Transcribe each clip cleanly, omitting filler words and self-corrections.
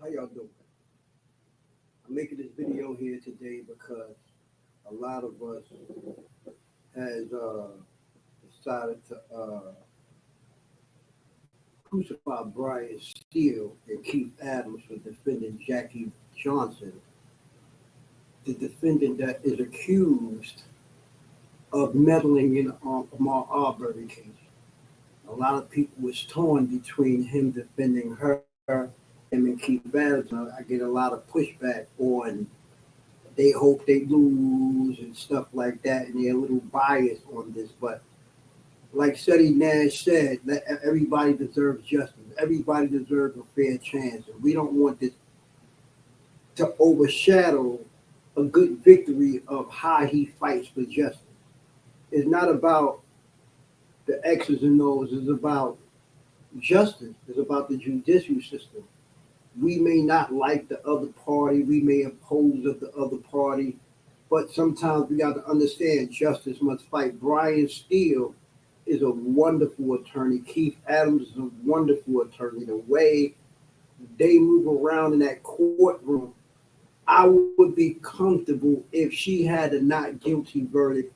How y'all doing? I'm making this video here today because a lot of us has decided to crucify Brian Steele and Keith Adams for defending Jackie Johnson, the defendant that is accused of meddling in the Ahmaud Arbery case. A lot of people was torn between him defending her, him and Keith Adams. I get a lot of pushback on they hope they lose and stuff like that, and they're a little biased on this. But like Seti Nash said, that everybody deserves justice. Everybody deserves a fair chance, and we don't want this to overshadow a good victory of how he fights for justice. It's not about the X's and O's. It's about justice. It's about the judicial system. We may not like the other party. We may oppose of the other party, but sometimes we got to understand justice must fight. Brian Steele is a wonderful attorney. Keith Adams is a wonderful attorney. The way they move around in that courtroom, I would be comfortable if she had a not guilty verdict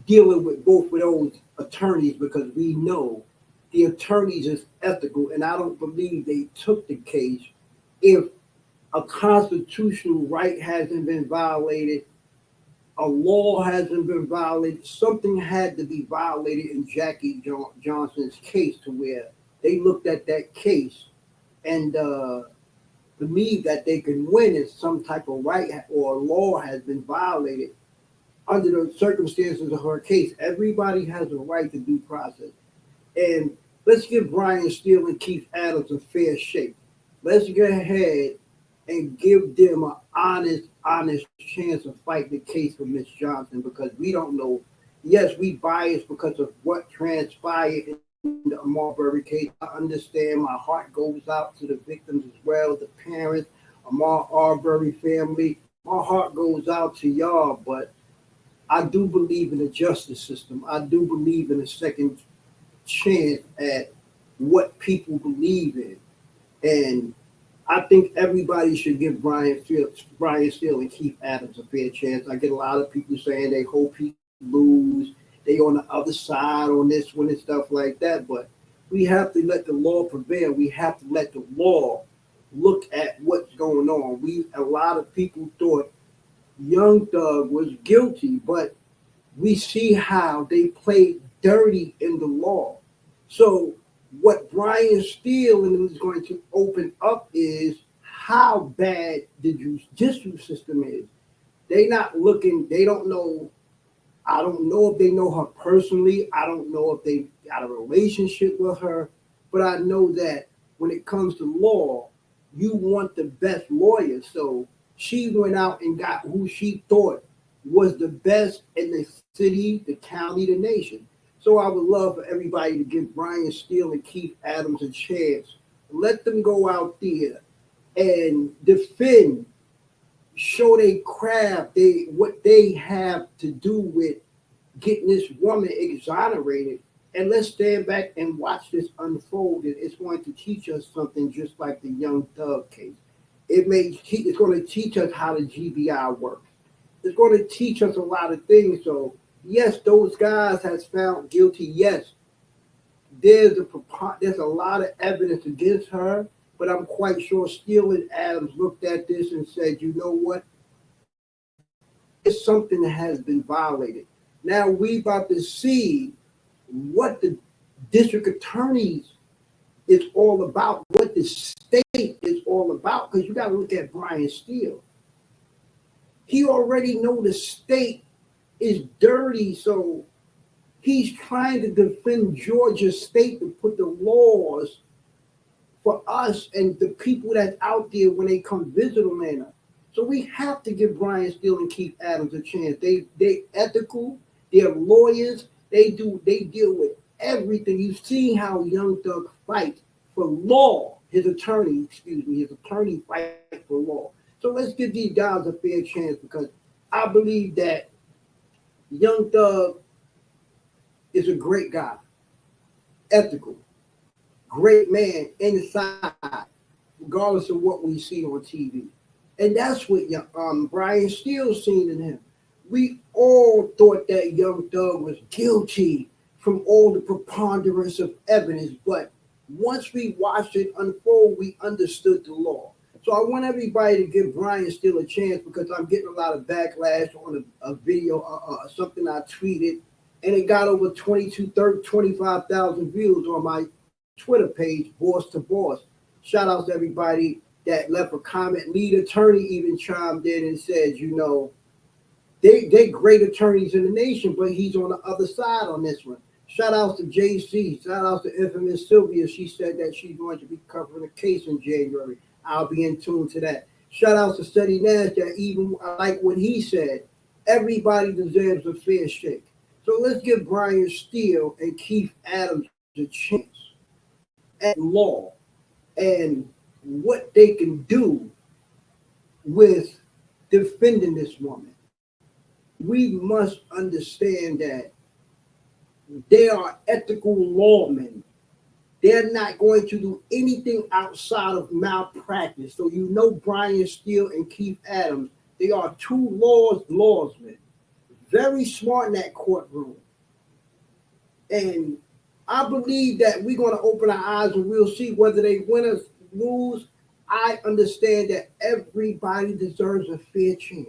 dealing with both of those attorneys, because we know the attorneys is ethical, and I don't believe they took the case if a constitutional right hasn't been violated, a law hasn't been violated. Something had to be violated in Jackie Johnson's case to where they looked at that case and believe that they can win if some type of right or law has been violated under the circumstances of her case. Everybody has a right to due process. And let's give Brian Steele and Keith Adams a fair shake. Let's go ahead and give them an honest chance of fighting the case for Miss Johnson, because we don't know. Yes, we biased because of what transpired in the Marbury case. I understand. My heart goes out to the victims as well, the parents, Ahmaud Arbery family. My heart goes out to y'all, but I do believe in the justice system. I do believe in a second chance at what people believe in. And I think everybody should give Brian Steele and Keith Adams a fair chance. I get a lot of people saying they hope he lose. They on the other side on this one and stuff like that. But we have to let the law prevail. We have to let the law look at what's going on. A lot of people thought Young Thug was guilty, but we see how they played dirty in the law. So what Brian Steele is going to open up is how bad the judicial system is. They not looking, they don't know. I don't know if they know her personally. I don't know if they got a relationship with her, but I know that when it comes to law, you want the best lawyer. So she went out and got who she thought was the best in the city, the county, the nation. So I would love for everybody to give Brian Steele and Keith Adams a chance. Let them go out there and defend, show their craft, what they have to do with getting this woman exonerated. And let's stand back and watch this unfold. It's going to teach us something, just like the Young Thug case. It's going to teach us how the GBI works. It's going to teach us a lot of things. So yes, those guys has found guilty. Yes, there's a lot of evidence against her, but I'm quite sure Steele and Adams looked at this and said, you know what? It's something that has been violated. Now we about to see what the district attorneys is all about, what the state is all about, because you got to look at Brian Steele. He already know the state is dirty, so he's trying to defend Georgia State to put the laws for us and the people that's out there when they come visit Atlanta. So we have to give Brian Steele and Keith Adams a chance. They ethical, they're lawyers, they deal with everything. You've seen how Young Thug fight for law. His attorney fight for law. So let's give these guys a fair chance, because I believe that Young Thug is a great guy, ethical, great man inside, regardless of what we see on TV. And that's what Brian Steele seen in him. We all thought that young thug was guilty from all the preponderance of evidence, but once we watched it unfold, we understood the law. So I want everybody to give Brian Steele a chance because I'm getting a lot of backlash on a video, something I tweeted, and it got over 22, 30, 25,000 views on my Twitter page, Boss to Boss. Shout out to everybody that left a comment. Lead attorney even chimed in and said, you know, they great attorneys in the nation, but he's on the other side on this one. Shout out to JC. Shout out to infamous Sylvia. She said that she's going to be covering a case in January. I'll be in tune to that. Shout out to Steady Nash that even I like what he said. Everybody deserves a fair shake. So let's give Brian Steele and Keith Adams a chance at law and what they can do with defending this woman. We must understand that they are ethical lawmen. They're not going to do anything outside of malpractice. So you know Brian Steele and Keith Adams, they are two lawsmen. Very smart in that courtroom. And I believe that we're going to open our eyes and we'll see whether they win or lose. I understand that everybody deserves a fair chance.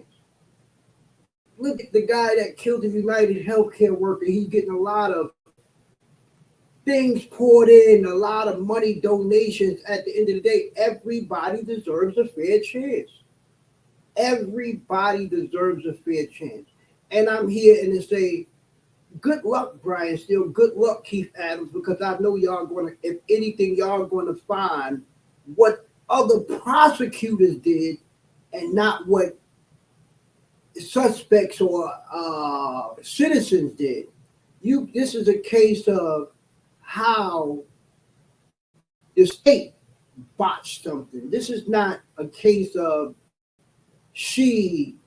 Look at the guy that killed the United Healthcare worker. He's getting a lot of things poured in, a lot of money donations. At the end of the day, everybody deserves a fair chance. Everybody deserves a fair chance. And I'm here and to say, good luck, Brian Steele. Good luck, Keith Adams, because I know y'all going to, if anything, y'all going to find what other prosecutors did and not what suspects or citizens did. This is a case of how the state botched something. This is not a case of she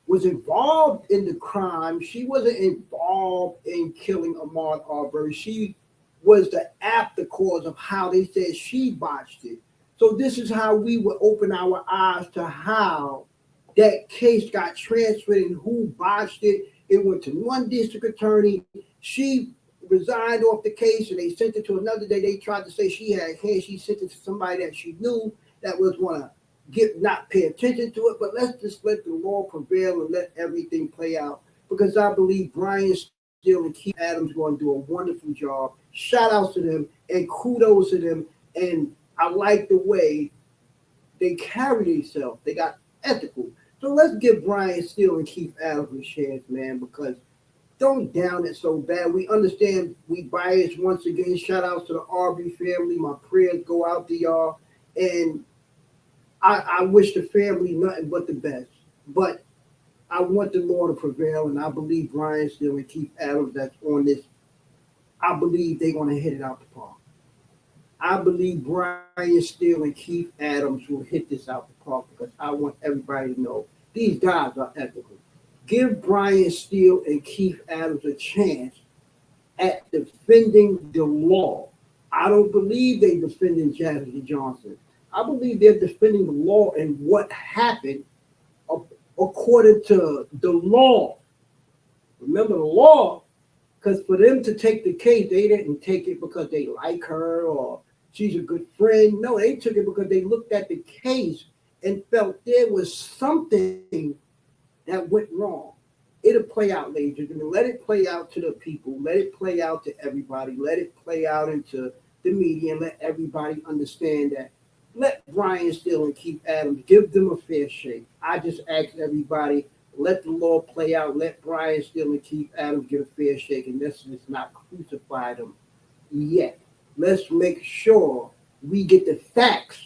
was involved in the crime. She wasn't involved in killing Ahmaud Arbery. She was the after cause of how they said she botched it. So this is how we would open our eyes to how that case got transferred and who botched it. It went to one district attorney. She resigned off the case and they sent it to another day. They tried to say she had hands. She sent it to somebody that she knew that was going to not pay attention to it. But let's just let the law prevail and let everything play out, because I believe Brian Steele and Keith Adams are going to do a wonderful job. Shout out to them and kudos to them. And I like the way they carry themselves. They got ethical. So let's give Brian Steele and Keith Adams a chance, man, because don't down it so bad. We understand we biased once again. Shout out to the Arbery family. My prayers go out to y'all. And I wish the family nothing but the best. But I want the law to prevail, and I believe Brian Steele and Keith Adams that's on this, I believe they're going to hit it out the park. I believe Brian Steele and Keith Adams will hit this out the park, because I want everybody to know these guys are ethical. Give Brian Steele and Keith Adams a chance at defending the law. I don't believe they're defending Jackie Johnson. I believe they're defending the law and what happened according to the law. Remember the law, because for them to take the case, they didn't take it because they like her or she's a good friend. No, they took it because they looked at the case and felt there was something that went wrong. It'll play out, ladies and gentlemen. Let it play out to the people. Let it play out to everybody. Let it play out into the media and let everybody understand that. Let Brian Steele and Keith Adams, give them a fair shake. I just ask everybody, let the law play out. Let Brian Steele and Keith Adams get a fair shake, and let's just not crucify them yet. Let's make sure we get the facts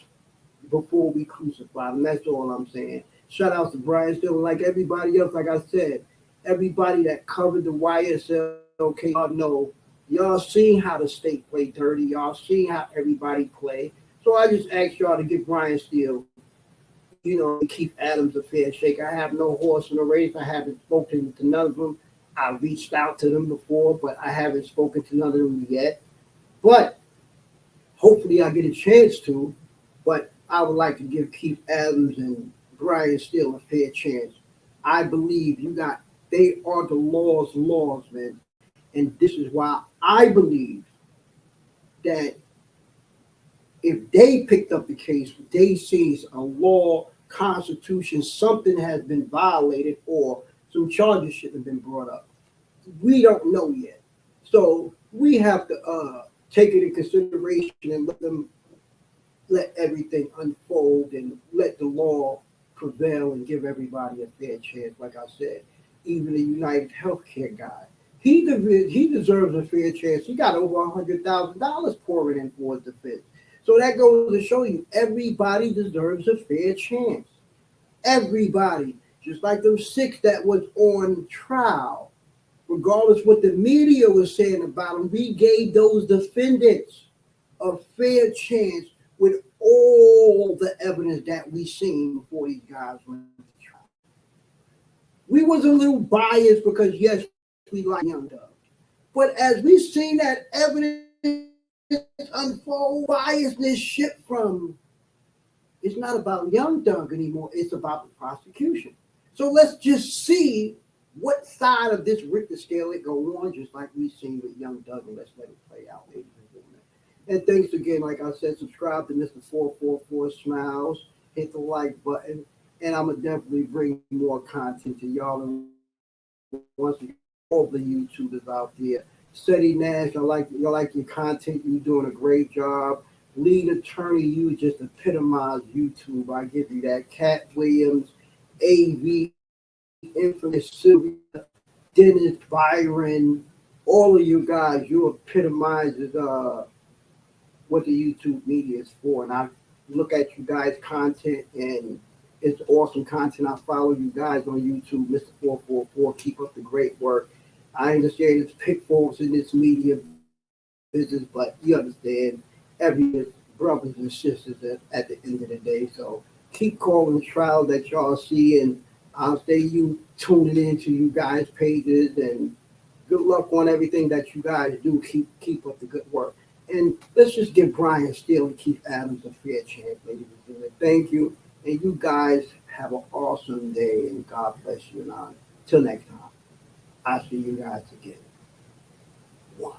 before we crucify them. That's all I'm saying. Shout out to Brian Steele, and like everybody else, like I said, everybody that covered the YSL, okay, y'all know, y'all seen how the state play dirty. Y'all seen how everybody play. So I just ask y'all to give Brian Steele, Keith Adams a fair shake. I have no horse in the race. I haven't spoken to none of them. I reached out to them before, but I haven't spoken to none of them yet. But hopefully I get a chance to. but I would like to give Keith Adams and Brian Steele a fair chance. I believe they are the laws, man. And this is why I believe that if they picked up the case, they sees a law, constitution, something has been violated or some charges should have been brought up. We don't know yet. So we have to take it in consideration and let everything unfold and let the law prevail and give everybody a fair chance. Like I said, even the United Healthcare guy, he deserves a fair chance. He got over $100,000 pouring in for his defense. So that goes to show you everybody deserves a fair chance. Everybody, just like those six that was on trial, regardless what the media was saying about them, we gave those defendants a fair chance with all the evidence that we seen before these guys went to trial. We was a little biased because yes, we like Young Doug. But as we seen that evidence unfold, biasness shift from it's not about Young Doug anymore, it's about the prosecution. So let's just see what side of this Richter scale it go on, just like we seen with Young Doug, and let's let it play out, ladies and gentlemen. And thanks again, like I said, subscribe to Mr. 444 Smiles, hit the like button, and I'm gonna definitely bring more content to y'all. And once again, all the YouTubers out there, Seti Nash, I like your content. You're doing a great job. Lead attorney, you just epitomize YouTube. I give you that. Cat Williams, AV, Infamous Sylvia, Dennis Byron, all of you guys, you epitomize what the YouTube media is for. And I look at you guys' content, and it's awesome content. I follow you guys on YouTube, Mr. 444. Keep up the great work. I understand it's pitfalls in this media business, but you understand every brothers and sisters at the end of the day. So keep calling the trial that y'all see, and I'll stay you tuning into you guys' pages, and good luck on everything that you guys do. Keep up the good work. And let's just give Brian Steele and Keith Adams a fair chance, ladies and gentlemen. Thank you. And you guys have an awesome day, and God bless you. And until next time, I'll see you guys again. One.